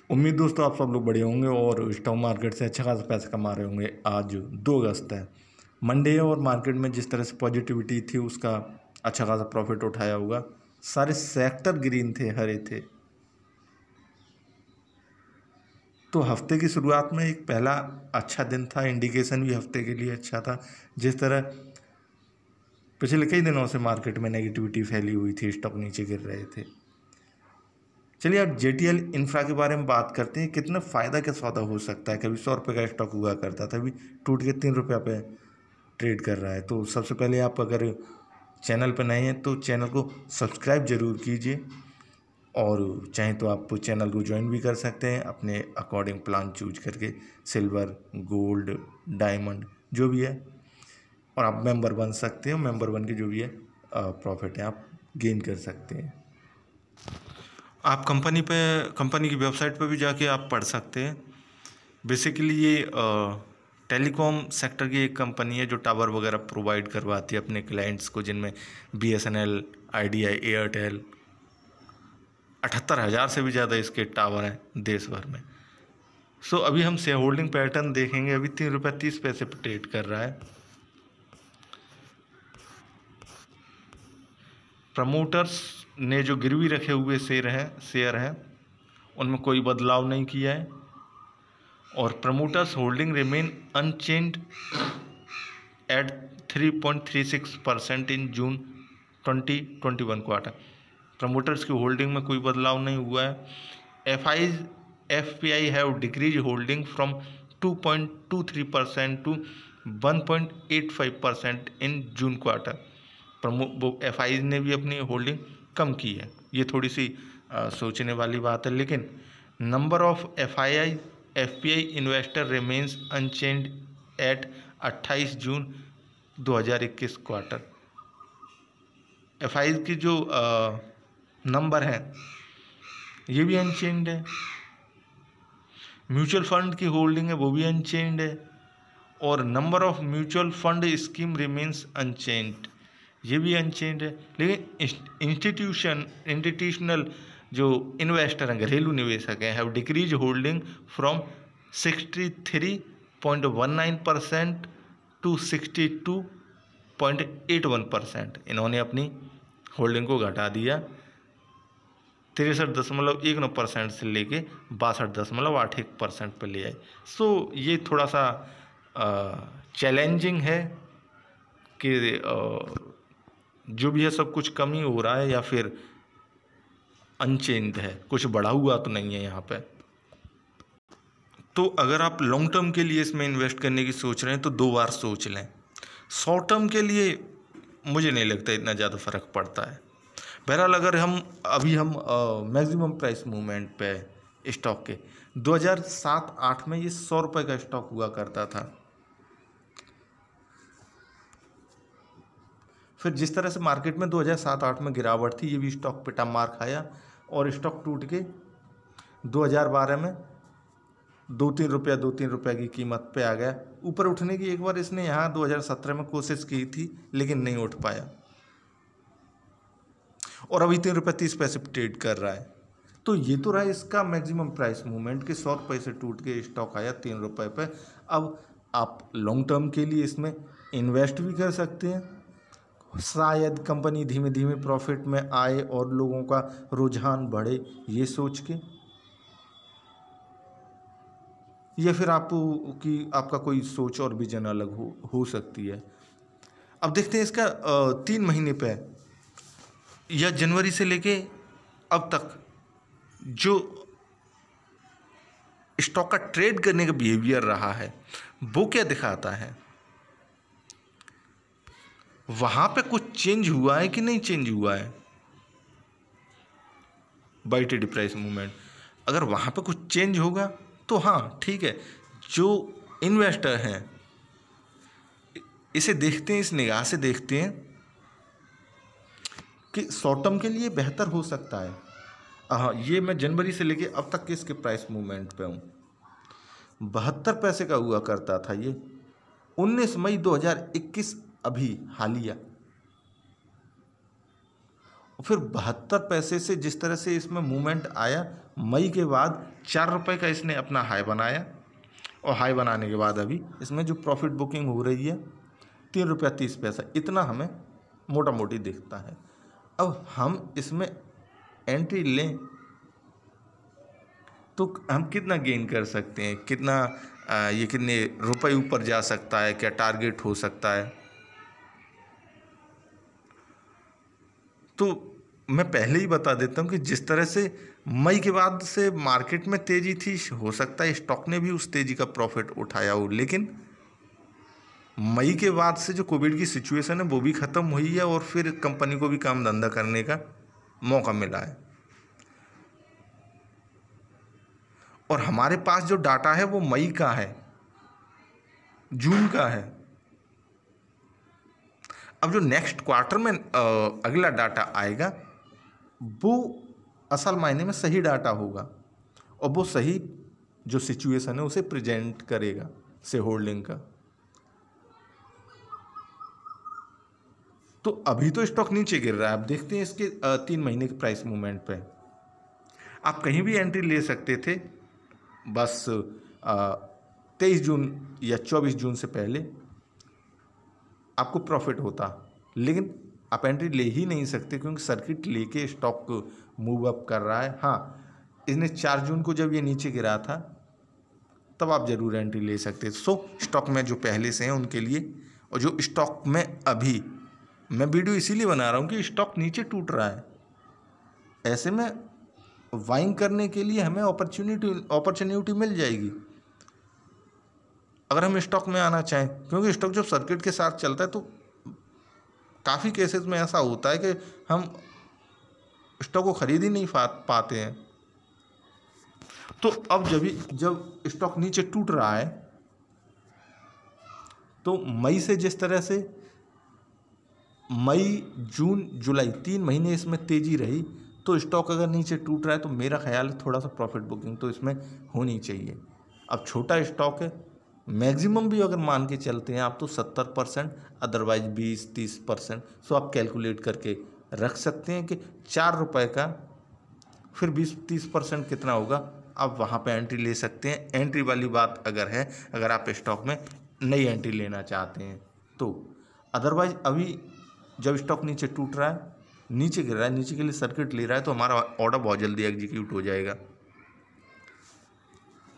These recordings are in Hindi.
उम्मीद दोस्तों आप सब लोग बढ़िया होंगे और स्टॉक मार्केट से अच्छा खासा पैसा कमा रहे होंगे। आज 2 अगस्त है, मंडे है और मार्केट में जिस तरह से पॉजिटिविटी थी उसका अच्छा खासा प्रॉफिट उठाया होगा। सारे सेक्टर ग्रीन थे, हरे थे। तो हफ्ते की शुरुआत में एक पहला अच्छा दिन था, इंडिकेशन भी हफ्ते के लिए अच्छा था। जिस तरह पिछले कई दिनों से मार्केट में नेगेटिविटी फैली हुई थी, स्टॉक नीचे गिर रहे थे। चलिए अब जेटीएल इंफ्रा के बारे में बात करते हैं। कितना फ़ायदा का सौदा हो सकता है। कभी 100 रुपये का स्टॉक हुआ करता था, अभी टूट के 3 रुपये पे ट्रेड कर रहा है। तो सबसे पहले आप अगर चैनल पर नए हैं तो चैनल को सब्सक्राइब ज़रूर कीजिए, और चाहें तो आप चैनल को ज्वाइन भी कर सकते हैं अपने अकॉर्डिंग प्लान चूज करके, सिल्वर, गोल्ड, डायमंड जो भी है। और आप मेंबर बन सकते हो, मेंबर बन के जो भी है प्रॉफिट है आप गेन कर सकते हैं। आप कंपनी की वेबसाइट पे भी जाके आप पढ़ सकते हैं। बेसिकली ये टेलीकॉम सेक्टर की एक कंपनी है जो टावर वगैरह प्रोवाइड करवाती है अपने क्लाइंट्स को, जिनमें BSNL, आइडिया, एयरटेल। 78,000 से भी ज़्यादा इसके टावर हैं देश भर में। सो अभी हम शेयर होल्डिंग पैटर्न देखेंगे। अभी 3 रुपये 30 पैसे पर ट्रेड कर रहा है। प्रमोटर्स ने जो गिरवी रखे हुए शेयर हैं उनमें कोई बदलाव नहीं किया है, और promoters holding remain unchanged at 3.36% in June 2021 quarter. Promoters की होल्डिंग में कोई बदलाव नहीं हुआ है। FPI have decrease holding from 2.23% to 1.85% in June quarter. FI ने भी अपनी होल्डिंग कम की है। ये थोड़ी सी सोचने वाली बात है, लेकिन number of FPI investor remains unchanged at 28 June 2021 quarter. FI की जो नंबर है ये भी अनचेंज्ड है। म्यूचुअल फंड की होल्डिंग है वो भी अनचेंज्ड है, और number of mutual fund scheme remains unchanged, ये भी अनचेंज्ड है। लेकिन इंस्टीट्यूशनल जो इन्वेस्टर हैं, घरेलू निवेशक हैं, have decrease holding from 63.19% to 62.81%। इन्होंने अपनी होल्डिंग को घटा दिया 63.19% से लेके 62.81% पर ले आए। सो ये थोड़ा सा चैलेंजिंग है कि जो भी है सब कुछ कम ही हो रहा है या फिर अनचेंज्ड है, कुछ बढ़ा हुआ तो नहीं है यहाँ पे। तो अगर आप लॉन्ग टर्म के लिए इसमें इन्वेस्ट करने की सोच रहे हैं तो 2 बार सोच लें। शॉर्ट टर्म के लिए मुझे नहीं लगता इतना ज़्यादा फ़र्क पड़ता है। बहरहाल अगर हम मैक्सिमम प्राइस मूवमेंट पे स्टॉक के 2007-08 में ये 100 रुपये का स्टॉक हुआ करता था। फिर जिस तरह से मार्केट में 2007-08 में गिरावट थी, ये भी स्टॉक पिटा मार खाया और स्टॉक टूट के 2012 में 2-3 रुपया की कीमत पे आ गया। ऊपर उठने की एक बार इसने यहाँ 2017 में कोशिश की थी, लेकिन नहीं उठ पाया, और अभी 3 रुपये 30 पैसे ट्रेड कर रहा है। तो ये तो रहा इसका मैक्सिमम प्राइस मूवमेंट के 100 रुपये से टूट के स्टॉक आया 3 रुपये पे। अब आप लॉन्ग टर्म के लिए इसमें इन्वेस्ट भी कर सकते हैं। शायद कंपनी धीमे धीमे प्रॉफिट में आए और लोगों का रुझान बढ़े, ये सोच के, या फिर आपका कोई सोच और विजन अलग हो सकती है। अब देखते हैं इसका 3 महीने पे या जनवरी से लेके अब तक जो स्टॉक का ट्रेड करने का बिहेवियर रहा है वो क्या दिखाता है। वहां पे कुछ चेंज हुआ है कि नहीं चेंज हुआ है बाई टेडी प्राइस मूवमेंट। अगर वहां पे कुछ चेंज होगा तो हाँ ठीक है, जो इन्वेस्टर हैं इसे देखते हैं, इस निगाह से देखते हैं कि शॉर्ट टर्म के लिए बेहतर हो सकता है। हाँ, ये मैं जनवरी से लेके अब तक के इसके प्राइस मूवमेंट पे हूँ। 72 पैसे का हुआ करता था ये 19 मई 2021, अभी हालिया। फिर 72 पैसे से जिस तरह से इसमें मूवमेंट आया, मई के बाद 4 रुपये का इसने अपना हाई बनाया, और हाई बनाने के बाद अभी इसमें जो प्रॉफिट बुकिंग हो रही है 3 रुपया 30 पैसा, इतना हमें मोटा मोटी दिखता है। अब हम इसमें एंट्री लें तो हम कितना गेन कर सकते हैं, कितना ये कितने रुपए ऊपर जा सकता है, क्या टारगेट हो सकता है। तो मैं पहले ही बता देता हूँ कि जिस तरह से मई के बाद से मार्केट में तेज़ी थी, हो सकता है स्टॉक ने भी उस तेज़ी का प्रॉफिट उठाया हो, लेकिन मई के बाद से जो कोविड की सिचुएशन है वो भी ख़त्म हुई है और फिर कंपनी को भी काम धंधा करने का मौका मिला है। और हमारे पास जो डाटा है वो मई का है, जून का है। अब जो नेक्स्ट क्वार्टर में अगला डाटा आएगा वो असल मायने में सही डाटा होगा, और वो सही जो सिचुएशन है उसे प्रेजेंट करेगा शेयर होल्डिंग का। तो अभी तो स्टॉक नीचे गिर रहा है, आप देखते हैं इसके 3 महीने के प्राइस मूवमेंट पे आप कहीं भी एंट्री ले सकते थे, बस 23 जून या 24 जून से पहले आपको प्रॉफिट होता, लेकिन आप एंट्री ले ही नहीं सकते क्योंकि सर्किट लेके स्टॉक मूव अप कर रहा है। हाँ, इसने 4 जून को जब ये नीचे गिरा था तब आप ज़रूर एंट्री ले सकते। सो स्टॉक में जो पहले से हैं उनके लिए, और जो स्टॉक में अभी मैं वीडियो इसीलिए बना रहा हूँ कि स्टॉक नीचे टूट रहा है, ऐसे में बाइंग करने के लिए हमें अपॉर्चुनिटी मिल जाएगी अगर हम स्टॉक में आना चाहें, क्योंकि स्टॉक जब सर्किट के साथ चलता है तो काफ़ी केसेस में ऐसा होता है कि हम स्टॉक को खरीद ही नहीं पाते हैं। तो अब जब स्टॉक नीचे टूट रहा है तो मई से जिस तरह से मई जून जुलाई 3 महीने इसमें तेज़ी रही, तो स्टॉक अगर नीचे टूट रहा है तो मेरा ख्याल है थोड़ा सा प्रॉफिट बुकिंग तो इसमें होनी चाहिए। अब छोटा स्टॉक है, मैक्सिमम भी अगर मान के चलते हैं आप तो 70%, अदरवाइज 20-30%। सो आप कैलकुलेट करके रख सकते हैं कि 4 रुपये का फिर 20-30% कितना होगा, आप वहाँ पे एंट्री ले सकते हैं। एंट्री वाली बात अगर है, अगर आप स्टॉक में नई एंट्री लेना चाहते हैं तो। अदरवाइज अभी जब स्टॉक नीचे टूट रहा है, नीचे गिर रहा है, नीचे के लिए सर्किट ले रहा है, तो हमारा ऑर्डर बहुत जल्दी एग्जीक्यूट हो जाएगा।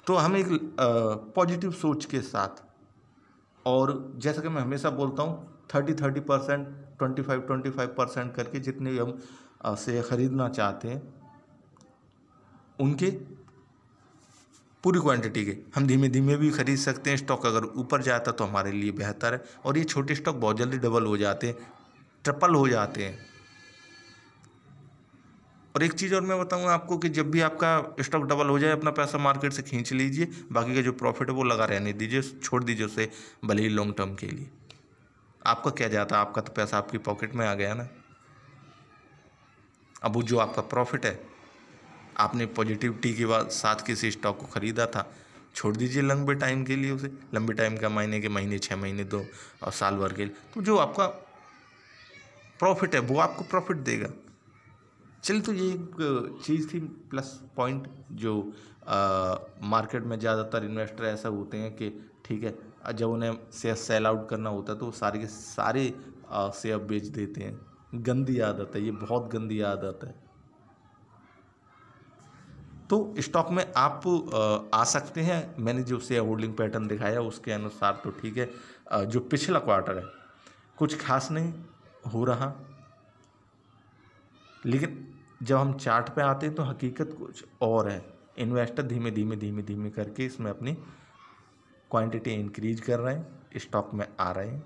तो हम एक पॉजिटिव सोच के साथ, और जैसा कि मैं हमेशा बोलता हूँ 30% 25% करके जितने भी हम शेयर खरीदना चाहते हैं उनके पूरी क्वांटिटी के हम धीमे धीमे भी खरीद सकते हैं। स्टॉक अगर ऊपर जाता तो हमारे लिए बेहतर है, और ये छोटे स्टॉक बहुत जल्दी डबल हो जाते हैं, ट्रिपल हो जाते हैं। और एक चीज़ और मैं बताऊंगा आपको कि जब भी आपका स्टॉक डबल हो जाए अपना पैसा मार्केट से खींच लीजिए, बाकी का जो प्रॉफिट है वो लगा रहने दीजिए, छोड़ दीजिए उसे भले ही लॉन्ग टर्म के लिए। आपका क्या जाता, आपका तो पैसा आपकी पॉकेट में आ गया ना। अब वो जो आपका प्रॉफिट है, आपने पॉजिटिविटी के बाद साथ किसी स्टॉक को ख़रीदा था, छोड़ दीजिए लंबे टाइम के लिए उसे, लंबे टाइम का महीने 6 महीने 2 और साल भर के लिए, तो जो आपका प्रॉफिट है वो आपको प्रॉफिट देगा। चलिए, तो ये एक चीज़ थी प्लस पॉइंट जो मार्केट में ज़्यादातर इन्वेस्टर ऐसा होते हैं कि ठीक है, जब उन्हें शेयर सेल आउट करना होता है तो सारे के सारे शेयर बेच देते हैं। गंदी आदत है ये, बहुत गंदी आदत है। तो स्टॉक में आप आ सकते हैं। मैंने जो शेयर होल्डिंग पैटर्न दिखाया उसके अनुसार तो ठीक है। जो पिछला क्वार्टर है कुछ खास नहीं हो रहा, लेकिन जब हम चार्ट पे आते हैं तो हकीकत कुछ और है। इन्वेस्टर धीमे धीमे करके इसमें अपनी क्वांटिटी इंक्रीज कर रहे हैं, स्टॉक में आ रहे हैं।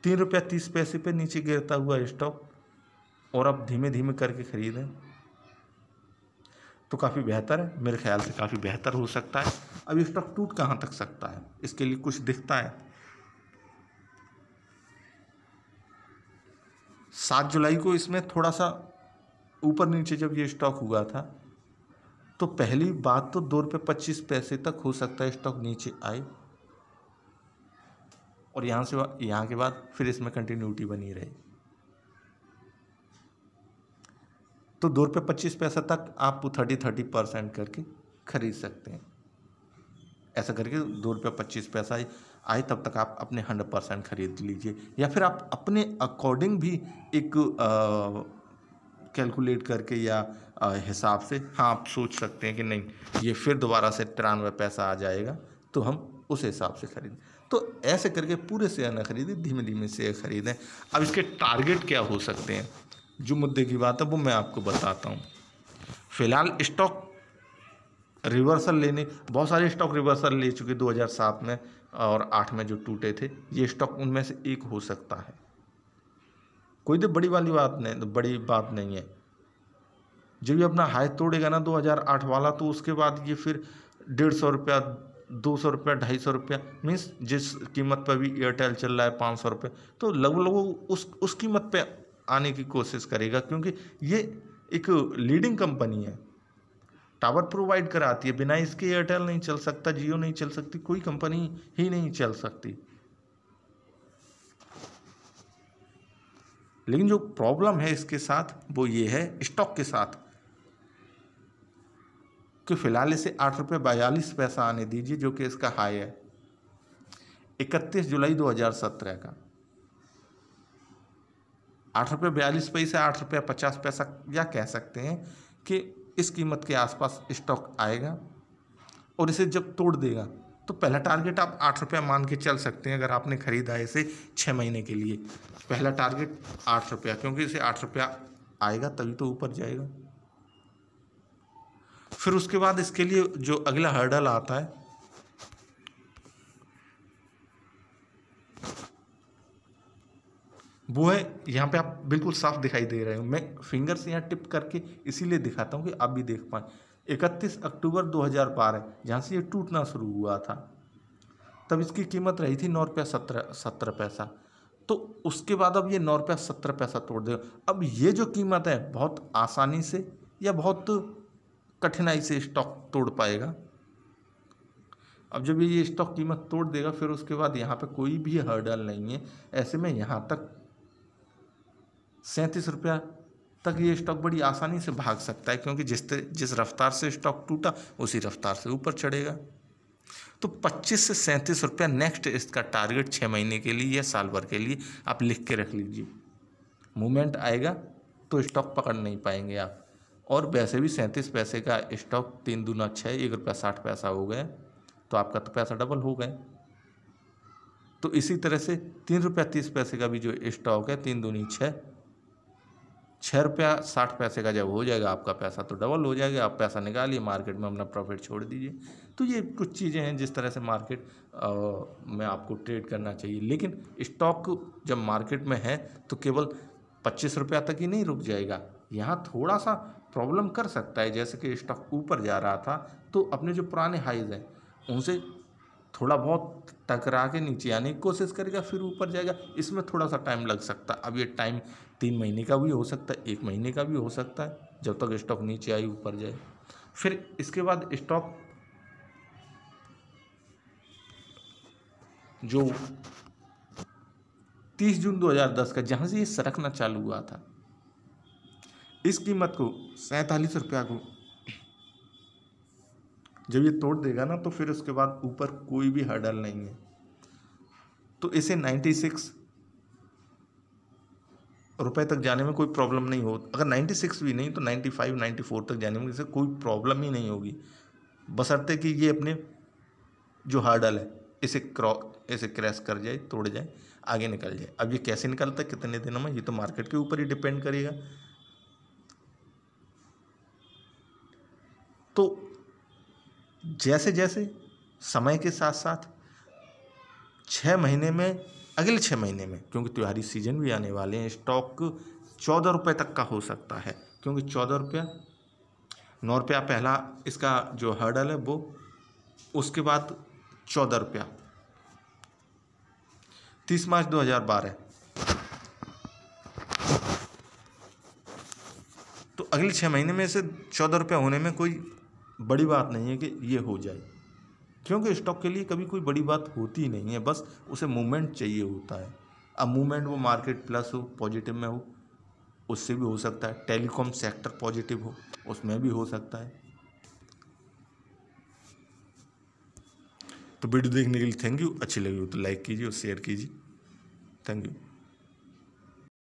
3 रुपया 30 पैसे पे नीचे गिरता हुआ स्टॉक, और अब धीमे धीमे करके खरीदें तो काफ़ी बेहतर है, मेरे ख्याल से काफ़ी बेहतर हो सकता है। अब ये स्टॉक टूट कहाँ तक सकता है, इसके लिए कुछ दिखता है। 7 जुलाई को इसमें थोड़ा सा ऊपर नीचे जब ये स्टॉक हुआ था तो पहली बात तो 2 रुपये 25 पैसे तक हो सकता है स्टॉक नीचे आए, और यहाँ के बाद फिर इसमें कंटिन्यूटी बनी रहे। तो 2 रुपये 25 पैसा तक आप 30% करके खरीद सकते हैं। ऐसा करके 2 रुपये 25 पैसा आए तब तक आप अपने 100% खरीद लीजिए, या फिर आप अपने अकॉर्डिंग भी एक कैलकुलेट करके या हिसाब से हाँ आप सोच सकते हैं कि नहीं ये फिर दोबारा से 93 पैसा आ जाएगा तो हम उस हिसाब से खरीदें। तो ऐसे करके पूरे शेयर ना खरीदें, धीमे धीमे शेयर खरीदें। अब इसके टारगेट क्या हो सकते हैं, जो मुद्दे की बात है वो मैं आपको बताता हूँ। फिलहाल स्टॉक रिवर्सल लेने, बहुत सारे स्टॉक रिवर्सल ले चुके 2007 में और 8 में जो टूटे थे, ये स्टॉक उनमें से एक हो सकता है। कोई तो बड़ी बात नहीं है। जब ये अपना हाई तोड़ेगा ना 2008 वाला, तो उसके बाद ये फिर 150 रुपया, 200 रुपया, 250 रुपया, मीन्स जिस कीमत पर भी एयरटेल चल रहा है 500 रुपये, तो लगभग उस कीमत पे आने की कोशिश करेगा, क्योंकि ये एक लीडिंग कंपनी है, टावर प्रोवाइड कराती है। बिना इसके एयरटेल नहीं चल सकता, जियो नहीं चल सकती, कोई कंपनी ही नहीं चल सकती। लेकिन जो प्रॉब्लम है इसके साथ वो ये है स्टॉक के साथ कि फिलहाल इसे 8 रुपये 42 पैसा आने दीजिए, जो कि इसका हाई है 31 जुलाई 2017 का। 8 रुपये 42 पैसे, 8 रुपये 50 पैसा, या कह सकते हैं कि इस कीमत के आसपास स्टॉक आएगा और इसे जब तोड़ देगा तो पहला टारगेट आप 8 रुपया मान के चल सकते हैं। अगर आपने खरीदा है इसे 6 महीने के लिए, पहला टारगेट 8 रुपया, क्योंकि इसे 8 रुपया आएगा तभी तो ऊपर जाएगा। फिर उसके बाद इसके लिए जो अगला हर्डल आता है वो है, यहाँ पे आप बिल्कुल साफ दिखाई दे रहे हो, मैं फिंगर से यहाँ टिप करके इसीलिए दिखाता हूँ कि आप भी देख पाएँ। 31 अक्टूबर 2012 जहाँ से ये टूटना शुरू हुआ था, तब इसकी कीमत रही थी 9 रुपया 17 पैसा। तो उसके बाद अब ये 9 रुपया 17 पैसा तोड़ देगा। अब ये जो कीमत है बहुत आसानी से या बहुत कठिनाई से स्टॉक तोड़ पाएगा। अब जब ये स्टॉक कीमत तोड़ देगा, फिर उसके बाद यहाँ पे कोई भी हर्डल नहीं है। ऐसे में यहाँ तक 37 रुपया तक ये स्टॉक बड़ी आसानी से भाग सकता है, क्योंकि जिस रफ्तार से स्टॉक टूटा उसी रफ्तार से ऊपर चढ़ेगा। तो 25 से 37 रुपया नेक्स्ट इसका टारगेट 6 महीने के लिए या साल भर के लिए आप लिख के रख लीजिए। मूवमेंट आएगा तो स्टॉक पकड़ नहीं पाएंगे आप। और वैसे भी 37 पैसे का स्टॉक 3 दूना 6, 1 रुपया 60 पैसा हो गए, तो आपका तो पैसा डबल हो गए। तो इसी तरह से 3 रुपया 30 पैसे का भी जो स्टॉक है 3 दूनी 6, 6 रुपया 60 पैसे का जब हो जाएगा आपका पैसा तो डबल हो जाएगा। आप पैसा निकालिए, मार्केट में अपना प्रॉफिट छोड़ दीजिए। तो ये कुछ चीज़ें हैं जिस तरह से मार्केट में आपको ट्रेड करना चाहिए। लेकिन स्टॉक जब मार्केट में है तो केवल 25 रुपया तक ही नहीं रुक जाएगा, यहाँ थोड़ा सा प्रॉब्लम कर सकता है। जैसे कि स्टॉक ऊपर जा रहा था तो अपने जो पुराने हाइज हैं उनसे थोड़ा बहुत टकरा के नीचे आने की कोशिश करेगा, फिर ऊपर जाएगा। इसमें थोड़ा सा टाइम लग सकता है। अब ये टाइम 3 महीने का भी हो सकता है, 1 महीने का भी हो सकता है, जब तक स्टॉक नीचे आई ऊपर जाए। फिर इसके बाद स्टॉक जो 30 जून 2010 का जहाँ से ये सरकना चालू हुआ था, इस कीमत को 47 रुपया को जब ये तोड़ देगा ना, तो फिर उसके बाद ऊपर कोई भी हर्डल नहीं है। तो इसे 96 रुपए तक जाने में कोई प्रॉब्लम नहीं हो। अगर 96 भी नहीं तो 95, 94 तक जाने में इसे कोई प्रॉब्लम ही नहीं होगी, बशर्ते कि ये अपने जो हर्डल है इसे क्रैश कर जाए, तोड़ जाए, आगे निकल जाए। अब ये कैसे निकलता है, कितने दिनों में, ये तो मार्केट के ऊपर ही डिपेंड करेगा। तो जैसे जैसे समय के साथ साथ 6 महीने में, अगले 6 महीने में, क्योंकि त्योहारी सीजन भी आने वाले हैं, स्टॉक 14 रुपये तक का हो सकता है। क्योंकि 14 रुपया, 9 रुपया पहला इसका जो हर्डल है वो, उसके बाद 14 रुपया 30 मार्च 2012। तो अगले 6 महीने में से 14 रुपया होने में कोई बड़ी बात नहीं है कि ये हो जाए, क्योंकि स्टॉक के लिए कभी कोई बड़ी बात होती नहीं है, बस उसे मूवमेंट चाहिए होता है। अब मूवमेंट वो मार्केट प्लस हो, पॉजिटिव में हो, उससे भी हो सकता है। टेलीकॉम सेक्टर पॉजिटिव हो, उसमें भी हो सकता है। तो वीडियो देखने के लिए थैंक यू। अच्छी लगी हो तो लाइक कीजिए और शेयर कीजिए। Thank you.